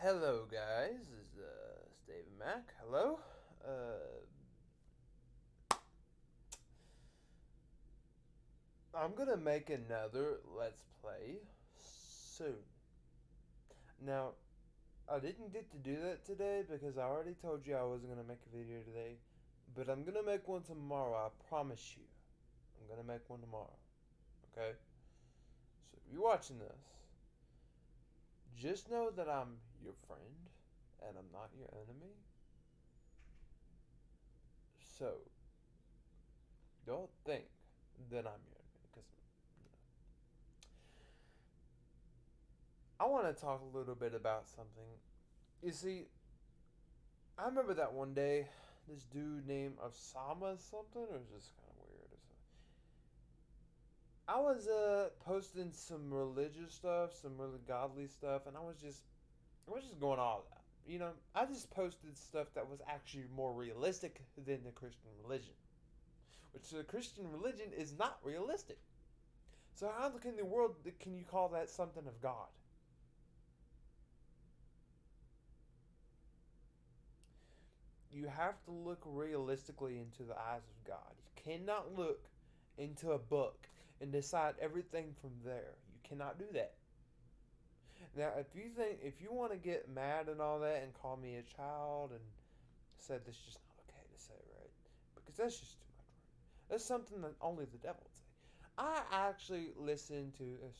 Hello, guys. This is David Mack. Hello. Uh, I'm gonna make another Let's Play soon. Now, I didn't get to do that today because I already told you I wasn't gonna make a video today, but I'm gonna make one tomorrow. I promise you. I'm gonna make one tomorrow. Okay. So if you're watching this, just know that I'm your friend and I'm not your enemy. So don't think that I'm your enemy because I want to talk a little bit about something. You see, I remember that one day, this dude named Osama something, or was just kind of weird or something. I was posting some religious stuff, some really godly stuff, and I was just going all out. I just posted stuff that was actually more realistic than the Christian religion, which the Christian religion is not realistic. So how in the world can you call that something of God? You have to look realistically into the eyes of God. You cannot look into a book and decide everything from there. You cannot do that. Now, if you want to get mad and all that and call me a child and said that's just not okay to say, right? Because that's just too much, right? That's something that only the devil would say. I actually listened to it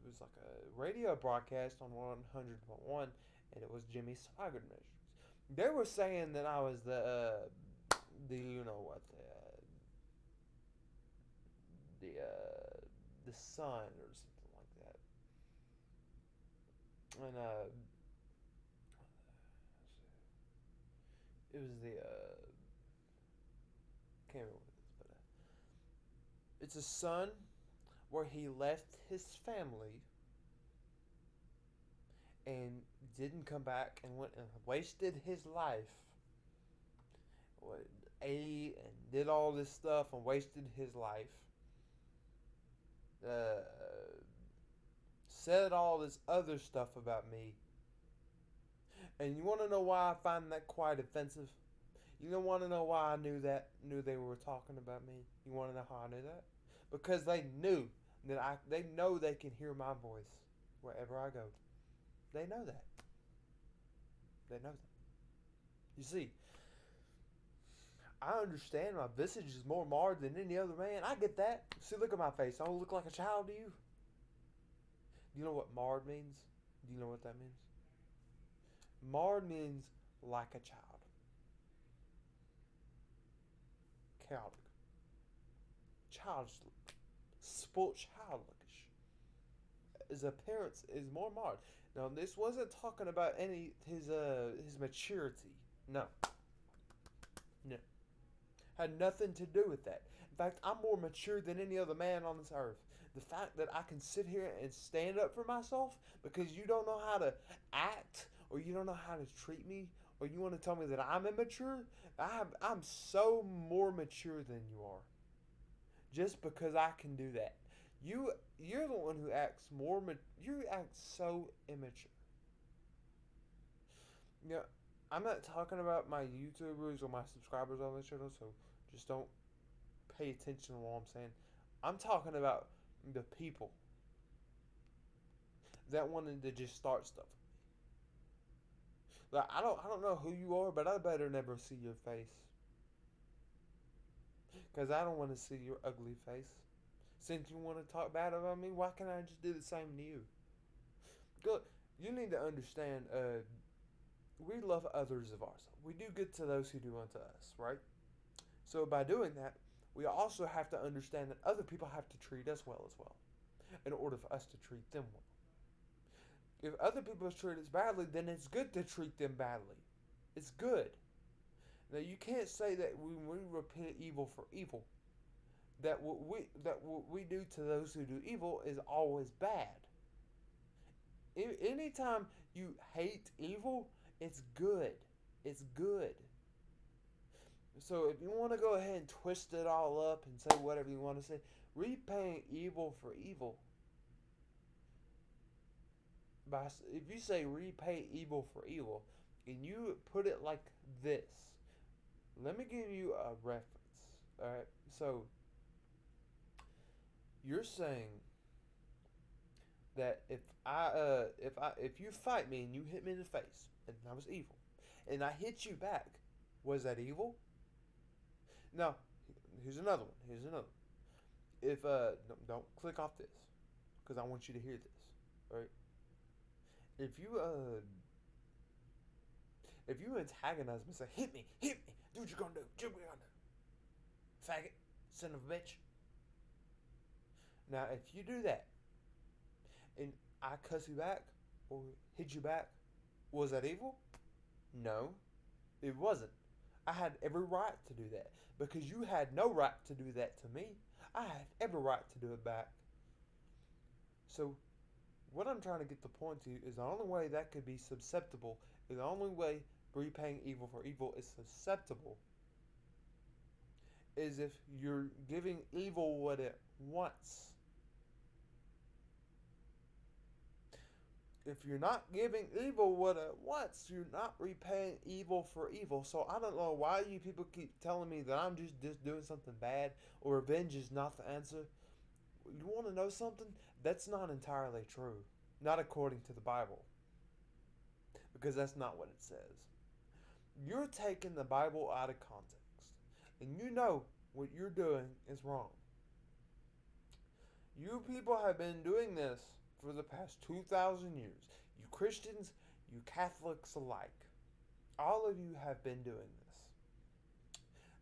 was like a radio broadcast on 100.1, and it was Jimmy Swaggart Ministries. They were saying that I was the you know what the son or something like that, and it was the can't remember what it is, but it's a son where he left his family and didn't come back and went and wasted his life. What, ate and did all this stuff and wasted his life. Uh, said all this other stuff about me. And you want to know why I find that quite offensive? You don't want to know why I knew they were talking about me. You want to know how I knew that? Because they knew they know they can hear my voice wherever I go. They know that. They know that. You see, I understand my visage is more marred than any other man. I get that. See, look at my face. I don't look like a child to you. Do you know what marred means? Do you know what that means? Marred means like a child. Chaotic. Childish. Spoiled childlookish. His appearance is more marred. Now, this wasn't talking about any his maturity. No, no, had nothing to do with that. In fact, I'm more mature than any other man on this earth. The fact that I can sit here and stand up for myself because you don't know how to act or you don't know how to treat me or you want to tell me that I'm immature, I'm so more mature than you are. Just because I can do that. You're the one who acts more you act so immature. You know, I'm not talking about my YouTubers or my subscribers on this channel, so just don't pay attention to what I'm saying. I'm talking about the people that wanted to just start stuff. Like I don't know who you are, but I better never see your face, cause I don't want to see your ugly face. Since you want to talk bad about me, why can't I just do the same to you? Good. You need to understand. We love others of ourselves. We do good to those who do unto us, right? So by doing that, we also have to understand that other people have to treat us well as well, in order for us to treat them well. If other people treat us badly, then it's good to treat them badly. It's good. Now you can't say that when we repent evil for evil, that what we do to those who do evil is always bad. Anytime you hate evil, it's good. It's good. So if you want to go ahead and twist it all up and say whatever you want to say, repaying evil for evil. if you say repay evil for evil, and you put it like this, let me give you a reference. All right, so you're saying that if you fight me and you hit me in the face and I was evil, and I hit you back, was that evil? Now, here's another one. Here's another one. If don't click off this, because I want you to hear this. Right? If you antagonize me, say hit me, do what you're gonna do what you're gonna do, faggot, son of a bitch. Now, if you do that, and I cuss you back or hit you back, was that evil? No, it wasn't. I had every right to do that because you had no right to do that to me. I had every right to do it back. So, what I'm trying to get the point to is the only way that could be susceptible, the only way repaying evil for evil is susceptible, is if you're giving evil what it wants. If you're not giving evil what it wants, you're not repaying evil for evil. So I don't know why you people keep telling me that I'm just doing something bad or revenge is not the answer. You want to know something? That's not entirely true. Not according to the Bible. Because that's not what it says. You're taking the Bible out of context. And you know what you're doing is wrong. You people have been doing this for the past 2,000 years. You Christians, you Catholics alike. All of you have been doing this.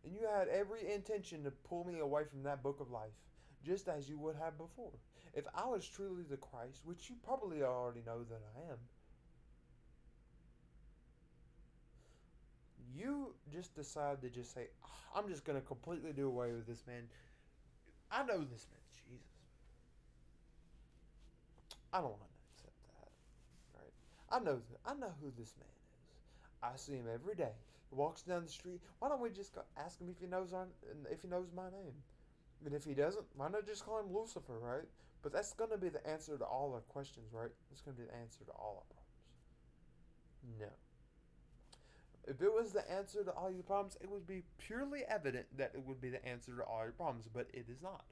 And you had every intention to pull me away from that book of life, just as you would have before. If I was truly the Christ, which you probably already know that I am, you just decide to just say, I'm just going to completely do away with this man. I know this man's Jesus. I don't want to accept that, right? I know who this man is. I see him every day. He walks down the street. Why don't we just go ask him if he knows my name? And if he doesn't, why not just call him Lucifer, right? But that's going to be the answer to all our questions, right? That's going to be the answer to all our problems. No. If it was the answer to all your problems, it would be purely evident that it would be the answer to all your problems, but it is not.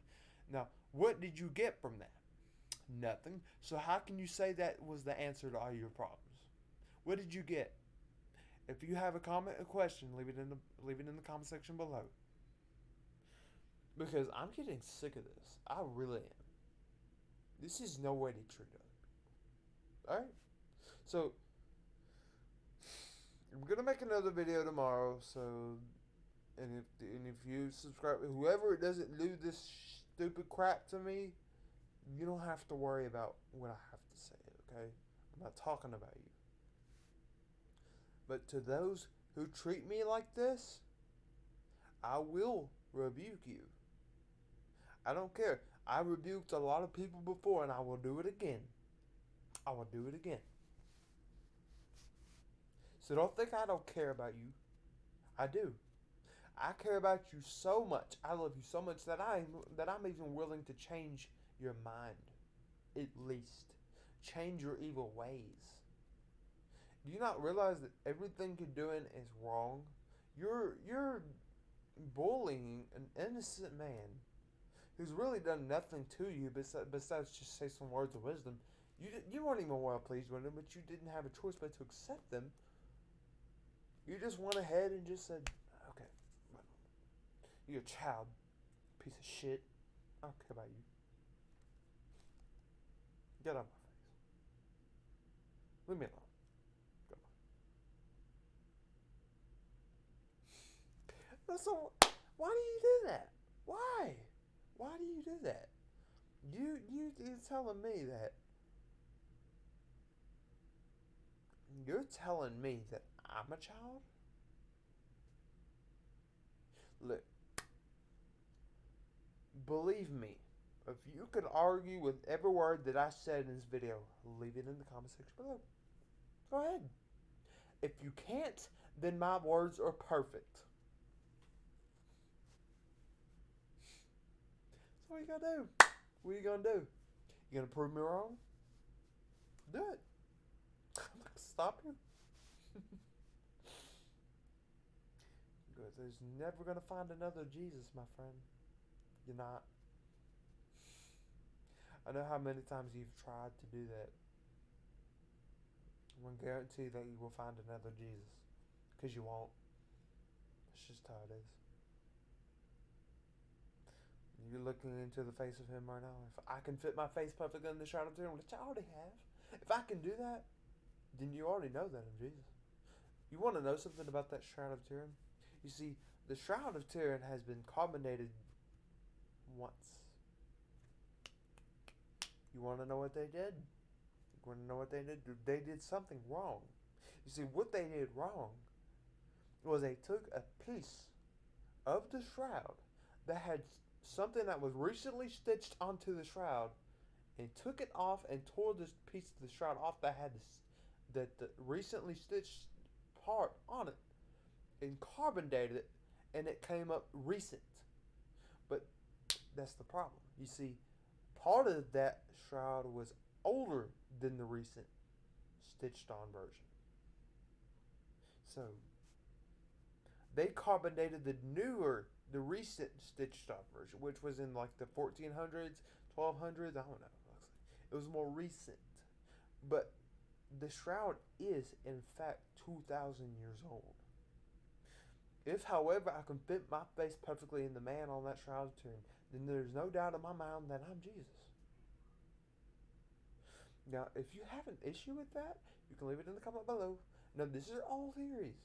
Now, what did you get from that? Nothing. So how can you say that was the answer to all your problems? What did you get? If you have a comment or question, leave it in the comment section below. Because I'm getting sick of this. I really am. This is no way to treat other people. Alright? So I'm gonna make another video tomorrow, and if you subscribe, whoever doesn't do this stupid crap to me, you don't have to worry about what I have to say, okay? I'm not talking about you. But to those who treat me like this, I will rebuke you. I don't care. I rebuked a lot of people before, and I will do it again. I will do it again. So don't think I don't care about you. I do. I care about you so much. I love you so much that I'm even willing to change your mind, at least. Change your evil ways. Do you not realize that everything you're doing is wrong? You're bullying an innocent man who's really done nothing to you besides just say some words of wisdom. You weren't even well pleased with him, but you didn't have a choice but to accept them. You just went ahead and just said, okay, you're a child, piece of shit. I don't care about you. Get out of my face. Leave me alone. So, why do you do that? Why? Why do you do that? You're telling me that. You're telling me that I'm a child? Look, believe me, if you could argue with every word that I said in this video, leave it in the comment section below. Go ahead. If you can't, then my words are perfect. So what are you gonna do? What are you gonna do? You gonna prove me wrong? Do it. stop you? There's never gonna find another Jesus, my friend. You're not. I know how many times you've tried to do that. I can guarantee that you will find another Jesus. Because you won't. It's just how it is. You're looking into the face of him right now. If I can fit my face perfectly in the Shroud of Turin, which I already have, if I can do that, then you already know that of Jesus. You want to know something about that Shroud of Turin? You see, the Shroud of Turin has been carbonated once. You want to know what they did? You want to know what they did? They did something wrong. You see, what they did wrong was they took a piece of the shroud that had something that was recently stitched onto the shroud and took it off and tore this piece of the shroud off that had the recently stitched part on it and carbon dated it, and it came up recent. But that's the problem. You see, part of that shroud was older than the recent stitched on version. So they carbon dated the recent stitched on version, which was in like the 1400s, 1200s, I don't know. It was more recent. But the shroud is, in fact, 2,000 years old. If, however, I can fit my face perfectly in the man on that shroud tomb, then there's no doubt in my mind that I'm Jesus. Now, if you have an issue with that, you can leave it in the comment below. Now, these are all theories.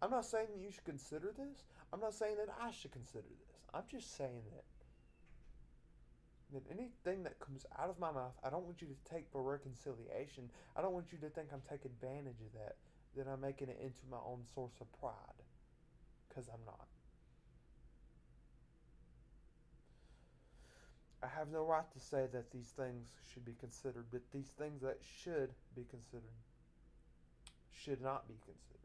I'm not saying that you should consider this. I'm not saying that I should consider this. I'm just saying that anything that comes out of my mouth, I don't want you to take for reconciliation. I don't want you to think I'm taking advantage of that I'm making it into my own source of pride. Because I'm not. I have no right to say that these things should be considered, but these things that should be considered should not be considered.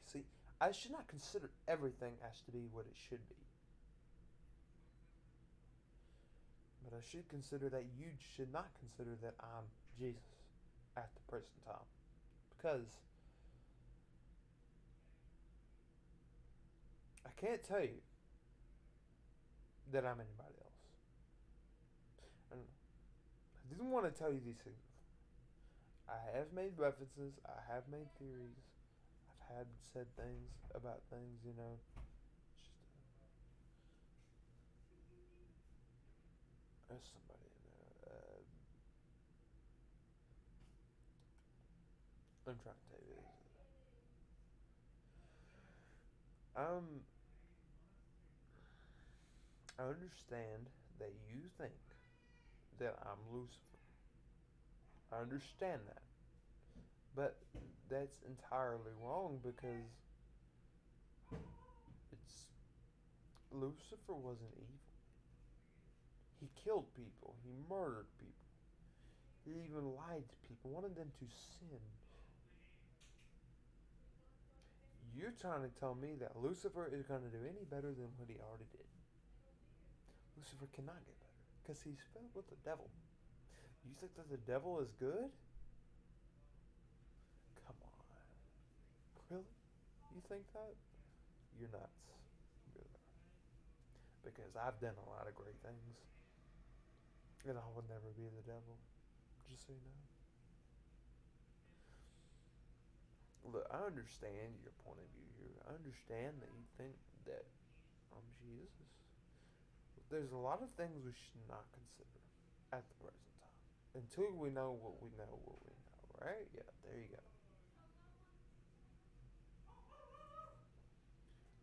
See, I should not consider everything as to be what it should be. But I should consider that you should not consider that I'm Jesus at the present time. Because I can't tell you that I'm anybody else. And I didn't want to tell you these things. I have made references, I have made theories, I've had said things about things, you know. There's somebody in there. I'm trying to tell you this. Um, I understand that you think that I'm Lucifer. I understand that. But that's entirely wrong because it's Lucifer wasn't evil. He killed people. He murdered people. He even lied to people, wanted them to sin. You're trying to tell me that Lucifer is going to do any better than what he already did. Lucifer cannot get better because he's filled with the devil. You think that the devil is good? Come on. Really? You think that? You're nuts. You're nuts. Because I've done a lot of great things. And I would never be the devil. Just so you know. Look, I understand your point of view here. I understand that you think that I'm Jesus. But there's a lot of things we should not consider at the present time. Until we know what we know, right? Yeah, there you go.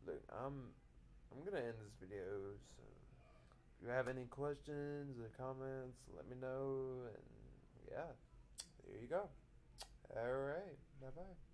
Look, I'm gonna end this video, so if you have any questions or comments, let me know, and yeah, there you go. Alright, bye bye.